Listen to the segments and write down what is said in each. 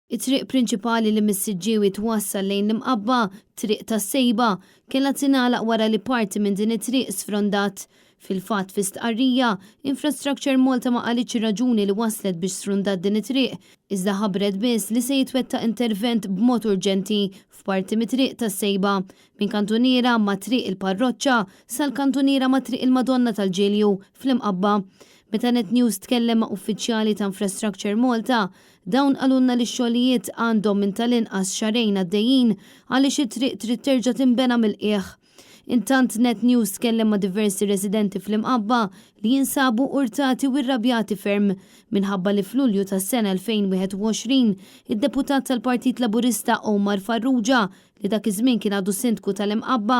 It-triq prinċipali li missiġġiewi twassal lejn l-imqabba triq tas-Sejba kellha tingħalaq wara li parti minn din it-triq sfrondat. Fil-fatt fi stqarrija, Infrastructure Malta ma qalitx ir-raġuni li waslet biex sfrundat din it-triq, iżda ħabbret biss li se jitwettaq intervent b'mod urġenti f'parti mit-triq tas-Sejba minn kantuniera ma' triq il-Parroċċa sal-kantuniera ma' triq il-Madonna tal-Ġilju fl-imqabba. Meta Net News tkellem ma' uffiċjali ta' Infrastructure Malta, dawn qalulna li x-xogħlijiet għandhom minn tal-inqas xarejn għaddejjin għaliex it-triq trid terġa' tinbena mill-qiegħ. Intant Net News tkellem ma' diversi residenti fl-imqabba li jinsabu urtati u irrabjati ferm minħabba li f'Lulju tas-sena 2021 id-deputat tal-Partit Laburista Omar Farrugia li dak iż-żmien kien għadu sindku tal-imqabba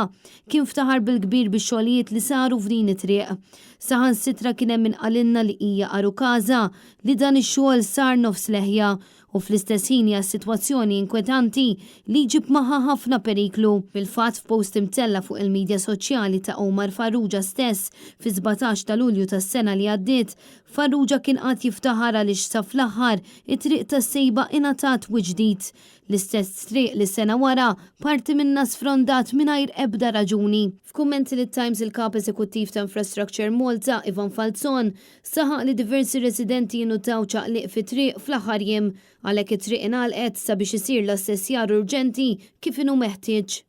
kien ftaħar bil-kbir bix-xogħlijiet li saru f'din it-triq. Saħansitra kien hemm inqalilna li hija qaru każa li dan ix-xogħol sar nofs leħja u fl-istess ħin hija sitwazzjoni inkwetanti li jġib magħha ħafna periklu. Fil-fatt f'post imtella fuq il-medja soċjali ta' Omar Farrugia stess fi 17 ta' Lulju tas-sena li għaddiet, Farrugia kien qatt jiftaħar għaliex sa fl-aħħar it-triq tas-Sejba ingħatat ġdid. L-istess triq li sena wara parti minna sfrondat mingħajr ebda raġuni. F'kummenti lit Times il-Kap Eżekuttiv ta' Infrastructure Malta, Ivan Falzon, saħaq li diversi residenti jinutaw ċaqliq fit-triq fl-aħħar jiem għalhekk it-triq ingħalqet sabiex isir l-assessjar urġenti kif inhu meħtieġ.